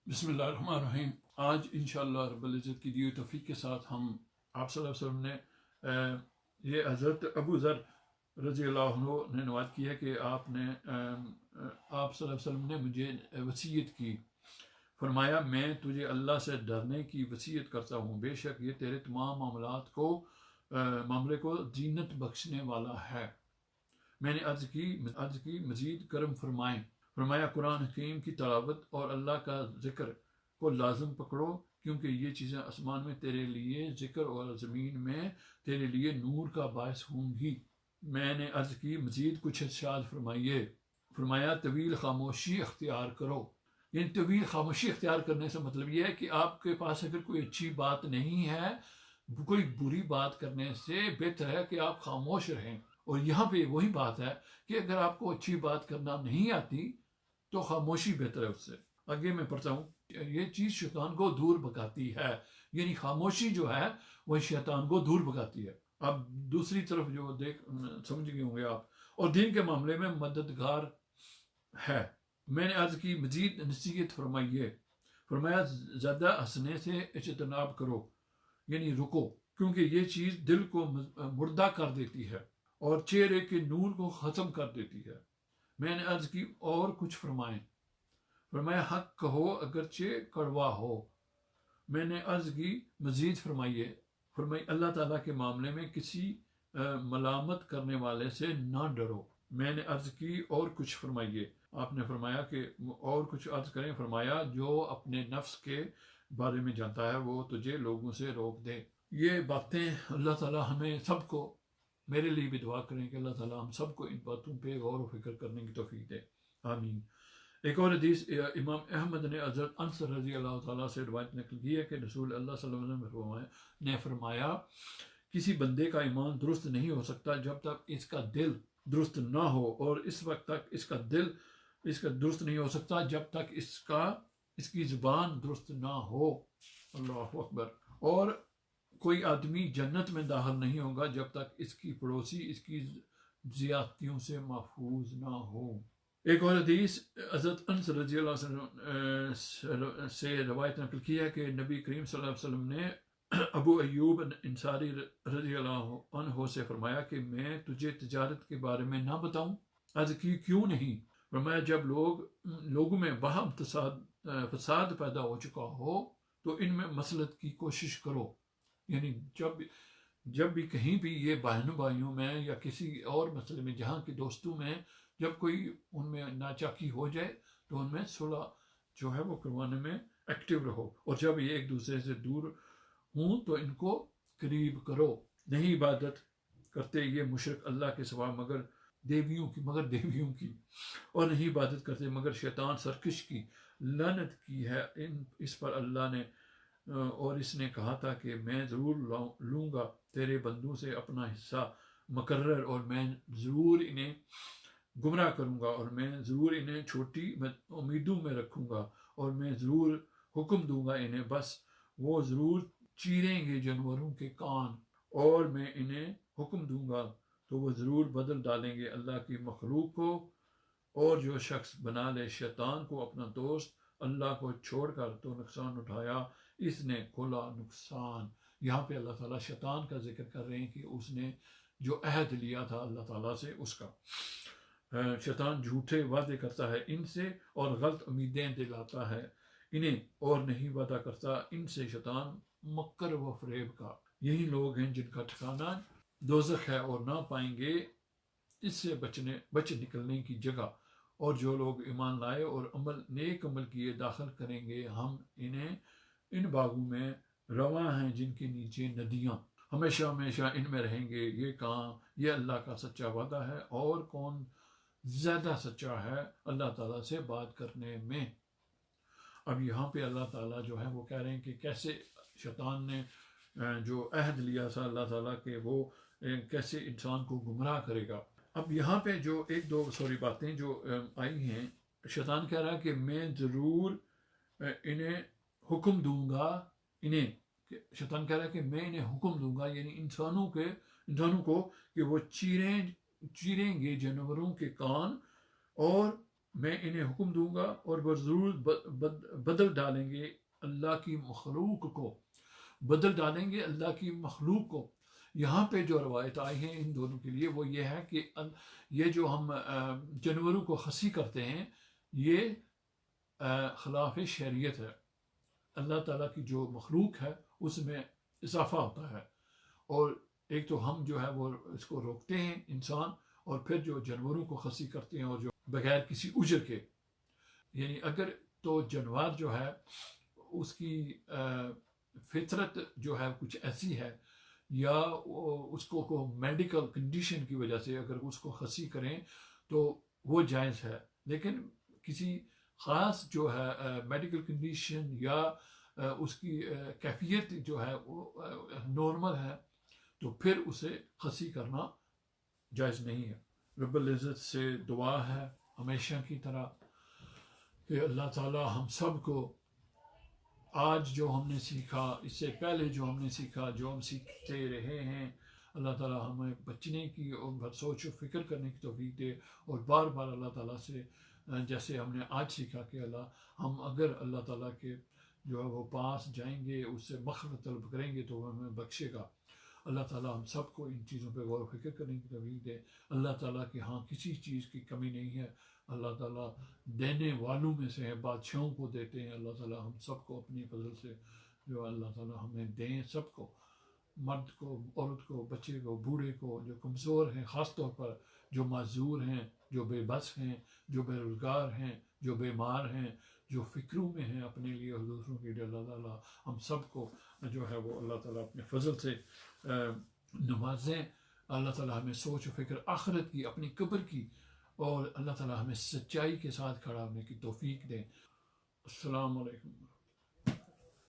بسم اللہ الرحمن الرحیم۔ آج انشاءاللہ رب العزت کی دی ہوئی توفیق کے ساتھ ہم آپ صلی اللہ علیہ وسلم نے یہ حضرت ابو ذر رضی اللہ عنہ نے روایت کی ہے کہ آپ صلی اللہ علیہ وسلم نے مجھے وصیت کی، فرمایا میں تجھے اللہ سے ڈرنے کی وصیت کرتا ہوں، بے شک یہ تیرے تمام معاملے کو زینت بخشنے والا ہے۔ میں نے عرض کی مزید کرم فرمائیں۔ فرمایا قرآن حکیم کی تلاوت اور اللہ کا ذکر کو لازم پکڑو، کیونکہ یہ چیزیں آسمان میں تیرے لیے ذکر اور زمین میں تیرے لیے نور کا باعث ہوں گی۔ میں نے عرض کی مزید کچھ ارشاد فرمائیے۔ فرمایا طویل خاموشی اختیار کرو۔ یعنی طویل خاموشی اختیار کرنے سے مطلب یہ ہے کہ آپ کے پاس اگر کوئی اچھی بات نہیں ہے، کوئی بری بات کرنے سے بہتر ہے کہ آپ خاموش رہیں۔ اور یہاں پہ وہی بات ہے کہ اگر آپ کو اچھی بات کرنا نہیں آتی تو خاموشی بہتر ہے اس سے۔ آگے میں پڑھتا ہوں، یہ چیز شیطان کو دور بھگاتی ہے، یعنی خاموشی جو ہے وہ شیطان کو دور بھگاتی ہے۔ اب دوسری طرف جو سمجھ گئے ہوں گے آپ، اور دین کے معاملے میں مددگار ہے۔ میں نے عرض کی مزید نصیحت فرمائیے۔ فرمایا زیادہ ہنسنے سے اجتناب کرو، یعنی رکو، کیونکہ یہ چیز دل کو مردہ کر دیتی ہے اور چہرے کے نور کو ختم کر دیتی ہے۔ میں نے عرض کی اور کچھ فرمائیں۔ فرمایا حق کہو اگرچہ کڑوا ہو۔ میں نے عرض کی مزید فرمائیے۔ فرمائی اللہ تعالیٰ کے معاملے میں کسی ملامت کرنے والے سے نہ ڈرو۔ میں نے عرض کی اور کچھ فرمائیے۔ آپ نے فرمایا کہ اور کچھ عرض کریں۔ فرمایا جو اپنے نفس کے بارے میں جانتا ہے وہ تجھے لوگوں سے روک دے۔ یہ باتیں اللہ تعالیٰ ہمیں سب کو، میرے لیے بھی دعا کریں کہ اللہ تعالیٰ ہم سب کو ان باتوں پہ غور و فکر کرنے کی توفیق دے، آمین۔ ایک اور حدیث امام احمد نے حضرت انس رضی اللہ تعالیٰ سے روایت نقل کی ہے کہ رسول اللہ صلی اللہ علیہ وسلم نے فرمایا کسی بندے کا ایمان درست نہیں ہو سکتا جب تک اس کا دل درست نہ ہو، اور اس وقت تک اس کا دل درست نہیں ہو سکتا جب تک اس کی زبان درست نہ ہو۔ اللہ اکبر۔ اور کوئی آدمی جنت میں داخل نہیں ہوگا جب تک اس کی پڑوسی اس کی زیادتیوں سے محفوظ نہ ہو۔ ایک اور حدیث حضرت انس رضی اللہ عنہ سے روایت نقل کی ہے کہ نبی کریم صلی اللہ علیہ وسلم نے ابو ایوب انصاری رضی اللہ عنہ سے فرمایا کہ میں تجھے تجارت کے بارے میں نہ بتاؤں؟ عرض کی کیوں نہیں؟ فرمایا جب لوگوں میں باہم فساد پیدا ہو چکا ہو تو ان میں مصلحت کی کوشش کرو۔ یعنی جب بھی کہیں بھی یہ بہنوں بھائیوں میں یا کسی اور مسئلے میں جہاں کی دوستوں میں جب کوئی ان میں ناچاکی ہو جائے تو ان میں صلح جو ہے وہ کروانے میں ایکٹیو رہو، اور جب یہ ایک دوسرے سے دور ہوں تو ان کو قریب کرو۔ نہیں عبادت کرتے یہ مشرک اللہ کے سوا مگر دیویوں کی، اور نہیں عبادت کرتے مگر شیطان سرکش کی۔ لعنت کی ہے اس پر اللہ نے، اور اس نے کہا تھا کہ میں ضرور لوں گا تیرے بندوں سے اپنا حصہ مقرر، اور میں ضرور انہیں گمراہ کروں گا، اور میں ضرور انہیں چھوٹی امیدوں میں رکھوں گا، اور میں ضرور حکم دوں گا انہیں، بس وہ ضرور چیریں گے جانوروں کے کان، اور میں انہیں حکم دوں گا تو وہ ضرور بدل ڈالیں گے اللہ کی مخلوق کو۔ اور جو شخص بنا لے شیطان کو اپنا دوست اللہ کو چھوڑ کر تو نقصان اٹھایا اس نے کھلا نقصان۔ یہاں پہ اللہ تعالیٰ شیطان کا ذکر کر رہے ہیں کہ اس نے جو عہد لیا تھا اللہ تعالیٰ سے اس کا۔ شیطان جھوٹے وعدے کرتا ہے ان سے اور غلط امیدیں دلاتا ہے انہیں، اور نہیں وعدہ کرتا ان سے شیطان مکر و فریب کا۔ یہی لوگ ہیں جن کا ٹھکانہ دوزخ ہے اور نہ پائیں گے اس سے بچ نکلنے کی جگہ۔ اور جو لوگ ایمان لائے اور نیک عمل کیے داخل کریں گے ہم انہیں ان باغوں میں رواں ہیں جن کے نیچے ندیاں، ہمیشہ ہمیشہ ان میں رہیں گے۔ یہ کہاں یہ اللہ کا سچا وعدہ ہے، اور کون زیادہ سچا ہے اللہ تعالیٰ سے بات کرنے میں۔ اب یہاں پہ اللہ تعالیٰ جو ہے وہ کہہ رہے ہیں کہ کیسے شیطان نے جو عہد لیا تھا اللہ تعالیٰ کے وہ کیسے انسان کو گمراہ کرے گا۔ اب یہاں پہ جو ایک دو باتیں جو آئی ہیں، شیطان کہہ رہا ہے کہ میں ضرور انہیں حکم دوں گا، شیطان کہہ رہا ہے کہ میں انہیں حکم دوں گا، یعنی انسانوں کو کہ وہ چیریں گے جانوروں کے کان، اور میں انہیں حکم دوں گا اور وہ ضرور بدل ڈالیں گے اللہ کی مخلوق کو، بدل ڈالیں گے اللہ کی مخلوق کو۔ یہاں پہ جو روایت آئی ہیں ان دونوں کے لیے وہ یہ ہے کہ یہ جو ہم جانوروں کو خصی کرتے ہیں یہ خلاف شریعت ہے۔ اللہ تعالیٰ کی جو مخلوق ہے اس میں اضافہ ہوتا ہے، اور ایک تو ہم جو ہے وہ اس کو روکتے ہیں انسان، اور پھر جو جانوروں کو خصی کرتے ہیں اور جو بغیر کسی اجر کے، یعنی اگر تو جانور جو ہے اس کی فطرت جو ہے کچھ ایسی ہے یا اس کو میڈیکل کنڈیشن کی وجہ سے اگر اس کو خصی کریں تو وہ جائز ہے، لیکن کسی خاص جو ہے میڈیکل کنڈیشن یا اس کی کیفیت جو ہے وہ نارمل ہے تو پھر اسے خصی کرنا جائز نہیں ہے۔ رب العزت سے دعا ہے ہمیشہ کی طرح کہ اللہ تعالی ہم سب کو آج جو ہم نے سیکھا، اس سے پہلے جو ہم نے سیکھا، جو ہم سیکھتے رہے ہیں، اللہ تعالی ہمیں بچنے کی اور سوچ و فکر کرنے کی توفیق دے، اور بار بار اللہ تعالیٰ سے جیسے ہم نے آج سیکھا کہ ہم اگر اللہ تعالیٰ کے جو ہے وہ پاس جائیں گے، اس سے مغفرت طلب کریں گے تو وہ ہمیں بخشے گا۔ اللہ تعالیٰ ہم سب کو ان چیزوں پہ غور و فکر کرنے کی توفیق دے۔ اللہ تعالیٰ کے ہاں کسی چیز کی کمی نہیں ہے، اللہ تعالیٰ دینے والوں میں سے ہے، بادشاہوں کو دیتے ہیں۔ اللہ تعالیٰ ہم سب کو اپنی فضل سے جو اللہ تعالیٰ ہمیں دیں، سب کو، مرد کو، عورت کو، بچے کو، بوڑھے کو، جو کمزور ہیں، خاص طور پر جو معذور ہیں، جو بے بس ہیں، جو بے روزگار ہیں، جو بیمار ہیں، جو فکروں میں ہیں اپنے لیے اور دوسروں کے لیے، اللہ تعالیٰ ہم سب کو جو ہے وہ اللہ تعالیٰ اپنے فضل سے نوازیں۔ اللہ تعالیٰ ہمیں سوچ و فکر آخرت کی، اپنی قبر کی، اور اللہ تعالیٰ ہمیں سچائی کے ساتھ کھڑا ہونے کی توفیق دیں۔ السلام علیکم۔